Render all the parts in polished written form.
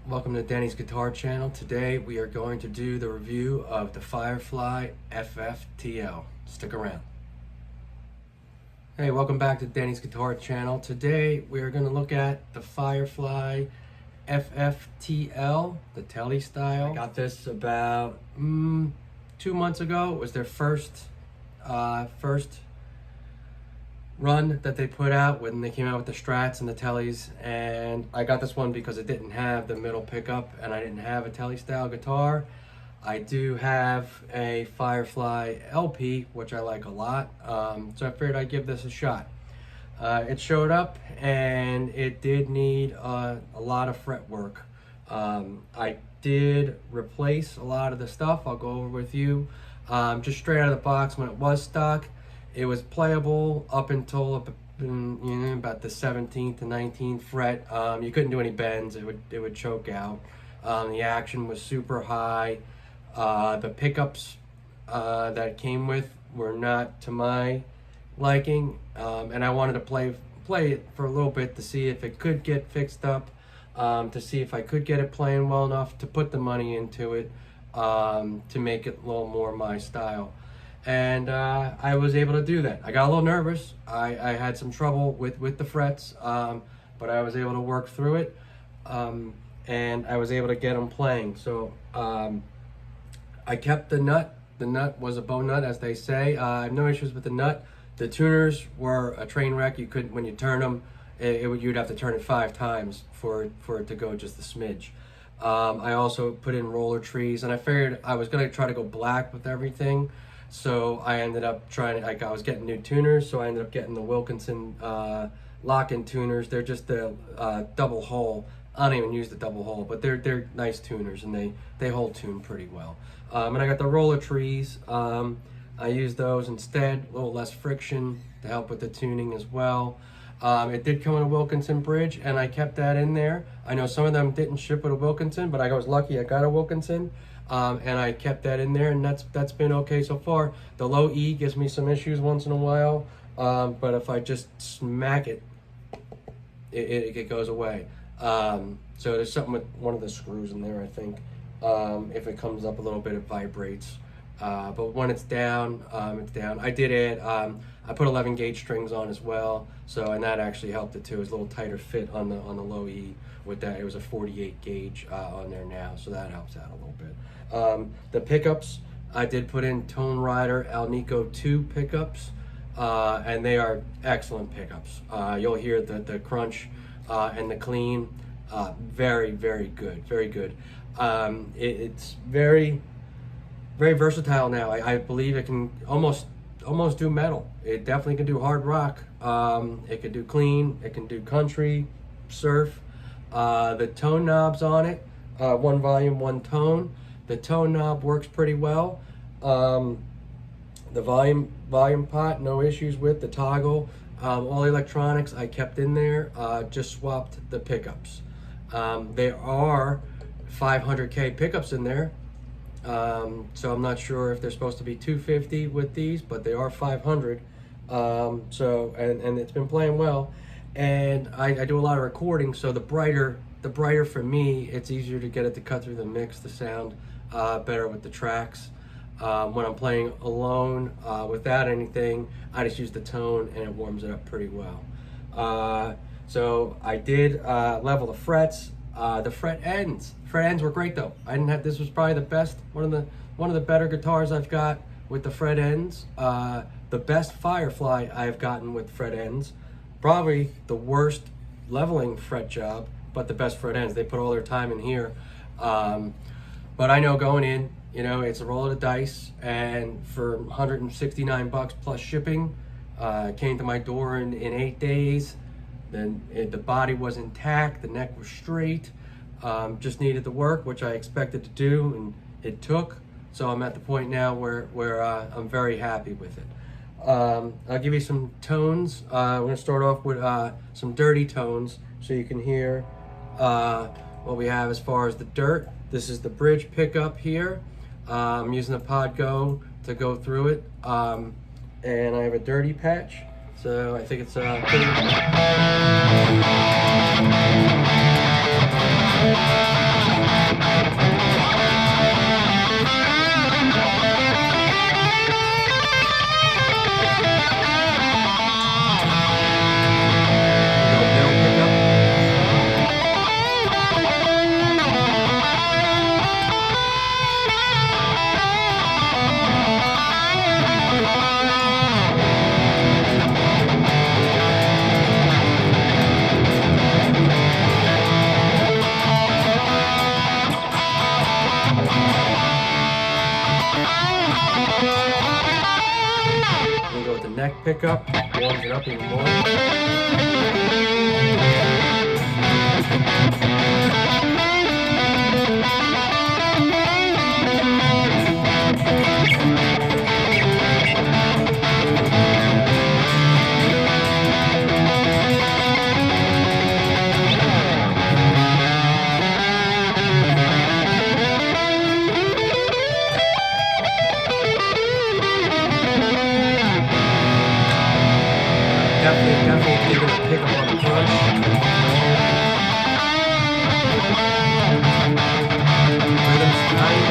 Welcome to Danny's Guitar Channel. Today we are going to do the review of the Firefly FFTL. Stick around. Hey, welcome back to Danny's Guitar Channel. Today we are going to look at the Firefly FFTL, the Telly style. I got this about 2 months ago. It was their first run that they put out when they came out with the Strats and the Tellys, and I got this one because it didn't have the middle pickup and I didn't have a Telly style guitar. I do have a Firefly LP, which I like a lot, so I figured I'd give this a shot. It showed up and it did need a lot of fretwork. I did replace a lot of the stuff I'll go over with you. Just straight out of the box when it was stock. It was playable up until about the 17th to 19th fret. You couldn't do any bends; it would choke out. The action was super high. The pickups that it came with were not to my liking, and I wanted to play it for a little bit to see if it could get fixed up, to see if I could get it playing well enough to put the money into it, to make it a little more my style. And I was able to do that. I got a little nervous. I had some trouble with the frets, but I was able to work through it, and I was able to get them playing. So I kept the nut. The nut was a bone nut, as they say. I have no issues with the nut. The tuners were a train wreck. You couldn't, when you turn them, you'd have to turn it 5 times for it to go just a smidge. I also put in roller trees, and I figured I was going to try to go black with everything. So I ended up trying, I was getting new tuners, so I ended up getting the Wilkinson lock-in tuners. They're just the double hole. I don't even use the double hole, but they're nice tuners, and they hold tune pretty well. And I got the roller trees. I used those instead, a little less friction to help with the tuning as well. It did come with a Wilkinson bridge, and I kept that in there. I know some of them didn't ship with a Wilkinson, but I was lucky I got a Wilkinson. And I kept that in there, and that's been okay so far. The low E gives me some issues once in a while, but if I just smack it, it goes away. So there's something with one of the screws in there, I think. If it comes up a little bit, it vibrates. But when it's down, it's down. I did add, I put 11 gauge strings on as well, and that actually helped it too. It was a little tighter fit on the low E with that. It was a 48 gauge on there now, so that helps out a little bit. The pickups, I did put in Tone Rider Alnico 2 pickups, and they are excellent pickups. You'll hear the crunch and the clean. Very, very good, very good. It's very versatile now. I believe it can almost do metal. It definitely can do hard rock. It can do clean. It can do country, surf. The tone knobs on it, 1 volume, 1 tone. The tone knob works pretty well. The volume pot, no issues with. The toggle, all the electronics I kept in there. Just swapped the pickups. There are 500K pickups in there. So I'm not sure if they're supposed to be 250 with these, but they are 500. And it's been playing well. And I do a lot of recording, so the brighter for me, it's easier to get it to cut through the mix, the sound better with the tracks. When I'm playing alone without anything, I just use the tone and it warms it up pretty well. So I did level the frets. The fret ends were great though. This was probably the best, one of the better guitars I've got with the fret ends. The best Firefly I've gotten with fret ends. Probably the worst leveling fret job, but the best fret ends. They put all their time in here. But I know going in, it's a roll of the dice, and for 169 bucks plus shipping, it came to my door in 8 days. Then the body was intact, the neck was straight, just needed the work, which I expected to do, and it took. So I'm at the point now where I'm very happy with it. I'll give you some tones. We're going to start off with some dirty tones so you can hear what we have as far as the dirt. This is the bridge pickup here. I'm using a Podgo to go through it, and I have a dirty patch. So I think it's pretty... pickup, warms it up even more. Definitely giving a pickup on the crunch. Rhythm's tight.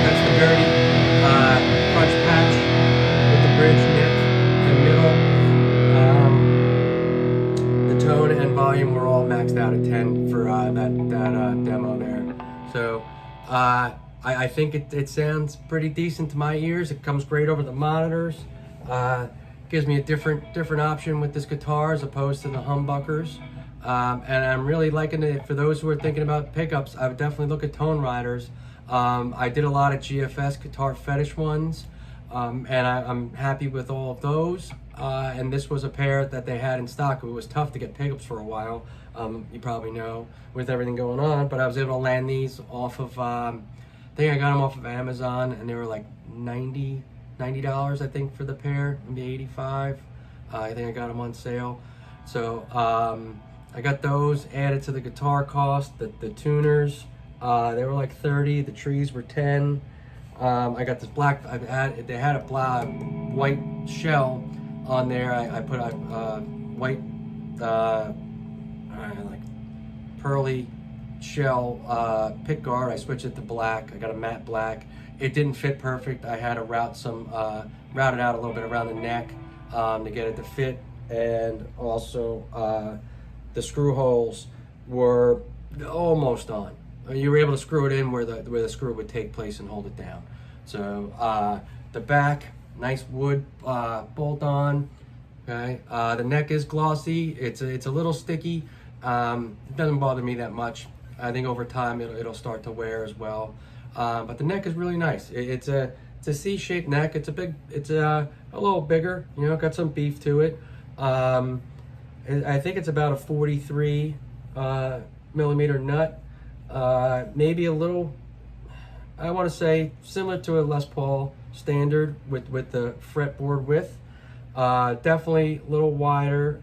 That's the dirty crunch patch with the bridge, neck, and middle. The tone and volume were all maxed out at 10 for that demo there. So I think it sounds pretty decent to my ears. It comes great over the monitors. Gives me a different option with this guitar as opposed to the humbuckers. And I'm really liking it. For those who are thinking about pickups, I would definitely look at Tone Riders. I did a lot of GFS Guitar Fetish ones, and I'm happy with all of those. And this was a pair that they had in stock. It was tough to get pickups for a while, you probably know, with everything going on, but I was able to land these off of, I think I got them off of Amazon, and they were like $90, I think, for the pair, maybe $85. I think I got them on sale. So I got those added to the guitar cost. The tuners, they were like $30, the trees were $10. I got this black, they had a black, white shell on there. I put a white, like pearly shell pick guard. I switched it to black. I got a matte black. It didn't fit perfect. I had to route it out a little bit around the neck to get it to fit, and also the screw holes were almost on. You were able to screw it in where the screw would take place and hold it down. So the back, nice wood bolt on. Okay, the neck is glossy. It's a little sticky. It doesn't bother me that much. I think over time it'll start to wear as well. But the neck is really nice. It's a C-shaped neck. It's a little bigger. You know, got some beef to it. I think it's about a 43 millimeter nut. Maybe a little, I want to say similar to a Les Paul standard with the fretboard width. Definitely a little wider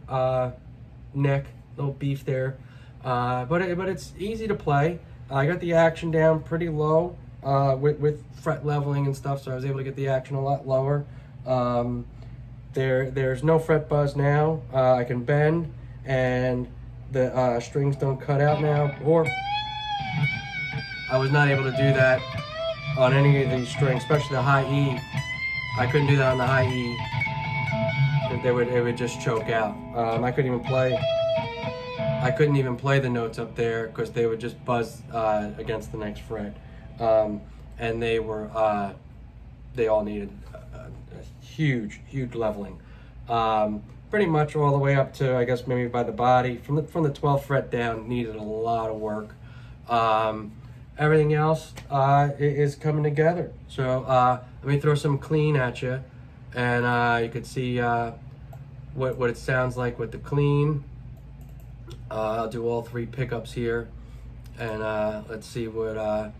neck, little beef there. But it's easy to play. I got the action down pretty low with fret leveling and stuff, so I was able to get the action a lot lower. There's no fret buzz now. I can bend, and the strings don't cut out now. Or I was not able to do that on any of these strings, especially the high E. I couldn't do that on the high E. It would just choke out. I couldn't even play the notes up there because they would just buzz against the next fret. And they all needed a huge leveling. Pretty much all the way up to, I guess, maybe by the body. From the 12th fret down, needed a lot of work. Everything else is coming together. So let me throw some clean at you, and you could see what it sounds like with the clean. I'll do all three pickups here, and let's see what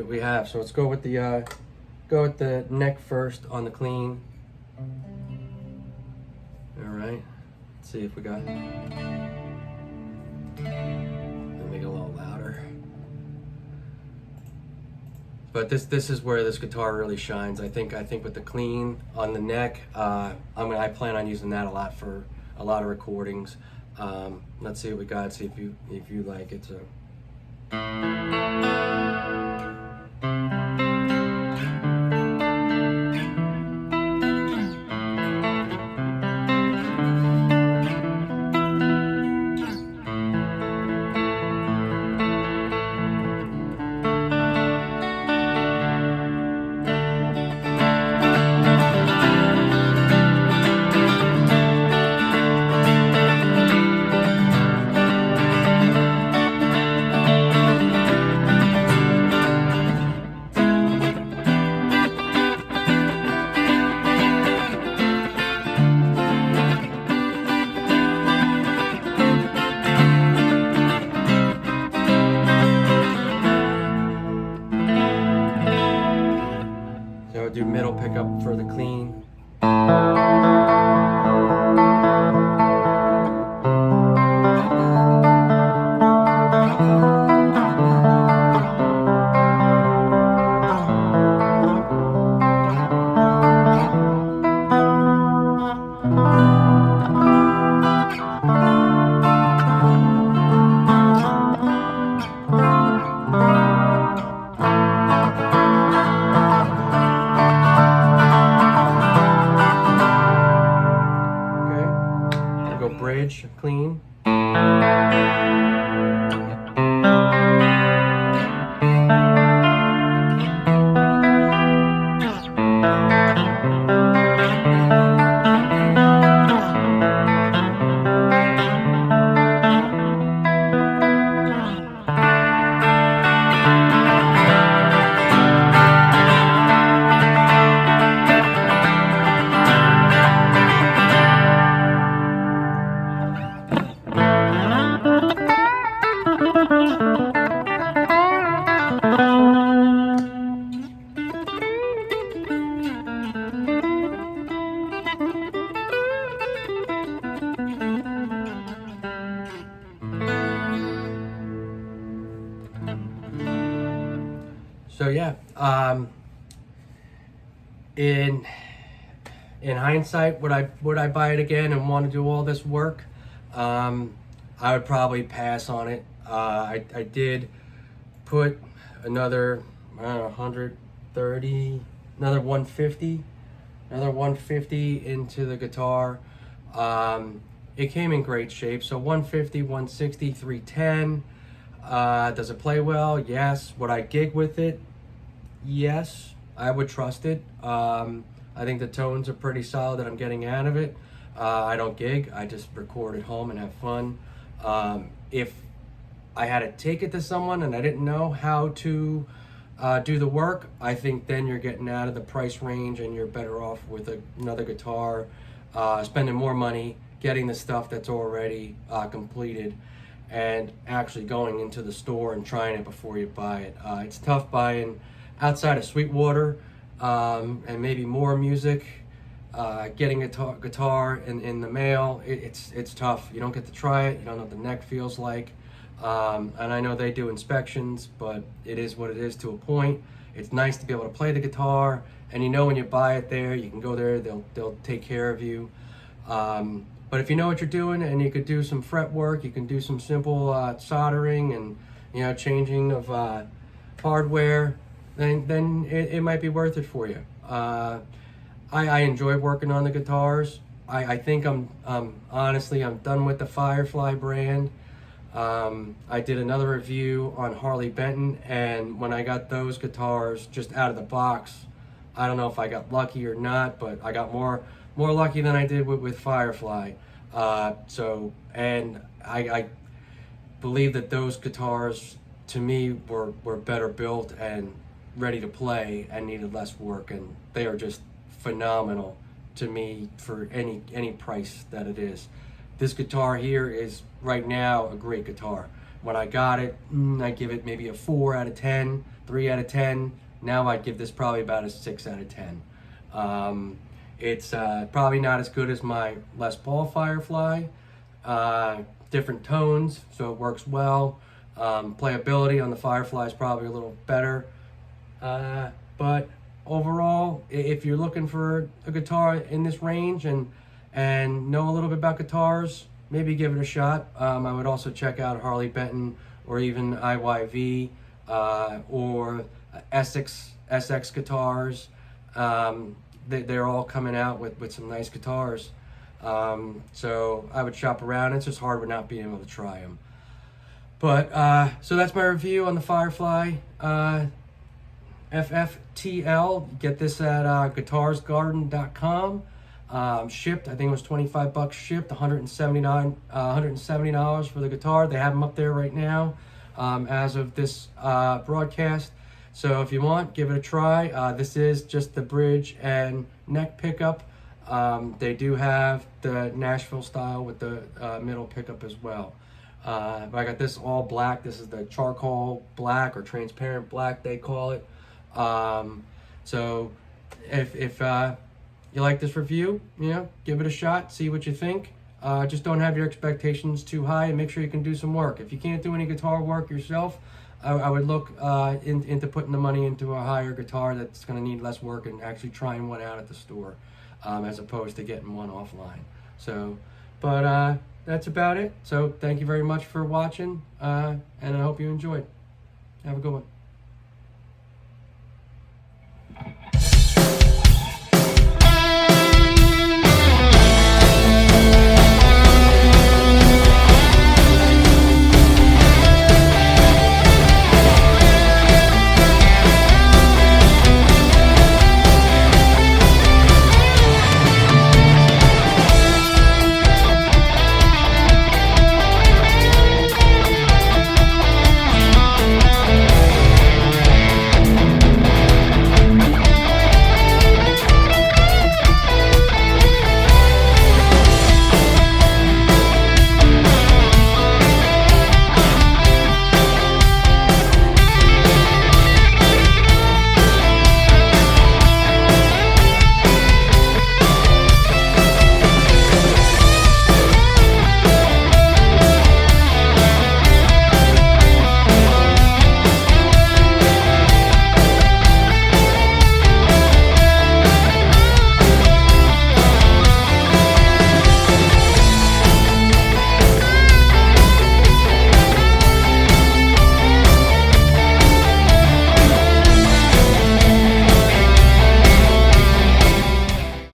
we have. So let's go with the neck first on the clean. All right, let's see if we got. Let me make it a little louder. But this is where this guitar really shines. I think with the clean on the neck, I plan on using that a lot for a lot of recordings. Let's see what we got. See if you like it. So. do middle pickup for the clean. Bridge clean. So yeah, in hindsight, would I buy it again and want to do all this work? I would probably pass on it. I did put another 130, another 150 into the guitar. It came in great shape. So 150, 160, 310. Does it play well? Yes. Would I gig with it? Yes. I would trust it. I think the tones are pretty solid that I'm getting out of it. I don't gig. I just record at home and have fun. If I had to take it to someone and I didn't know how to do the work, I think then you're getting out of the price range and you're better off with another guitar, spending more money, getting the stuff that's already completed, and actually going into the store and trying it before you buy it. It's tough buying outside of Sweetwater and maybe more music. Getting a guitar in the mail, it's tough. You don't get to try it. You don't know what the neck feels like. And I know they do inspections, but it is what it is to a point. It's nice to be able to play the guitar, and you know when you buy it there, you can go there, they'll take care of you. But if you know what you're doing and you could do some fret work, you can do some simple soldering and changing of hardware, then it might be worth it for you. I enjoy working on the guitars. I think I'm honestly done with the Firefly brand. I did another review on Harley Benton, and when I got those guitars just out of the box, I don't know if I got lucky or not, but I got more lucky than I did with Firefly. And I believe that those guitars to me were better built and ready to play and needed less work, and they are just phenomenal to me for any price that it is. This guitar here is right now a great guitar. When I got it, I give it maybe a 4 out of 10, 3 out of 10. Now I'd give this probably about a 6 out of 10. It's probably not as good as my Les Paul Firefly. Different tones, so it works well. Playability on the Firefly is probably a little better. But overall, if you're looking for a guitar in this range and know a little bit about guitars, maybe give it a shot. I would also check out Harley Benton or even IYV or SX guitars. They're all coming out with some nice guitars. So I would shop around. It's just hard with not being able to try them. But so that's my review on the Firefly FFTL. Get this at guitarsgarden.com. Shipped, I think it was $25 shipped, $170 for the guitar. They have them up there right now as of this broadcast. So if you want, give it a try. This is just the bridge and neck pickup. They do have the Nashville style with the middle pickup as well. I got this all black. This is the charcoal black or transparent black, they call it. So if you like this review, give it a shot, see what you think. Just don't have your expectations too high, and make sure you can do some work. If you can't do any guitar work yourself, I would look into putting the money into a higher guitar that's going to need less work, and actually trying one out at the store, as opposed to getting one offline. So, but that's about it. So thank you very much for watching, and I hope you enjoyed. Have a good one.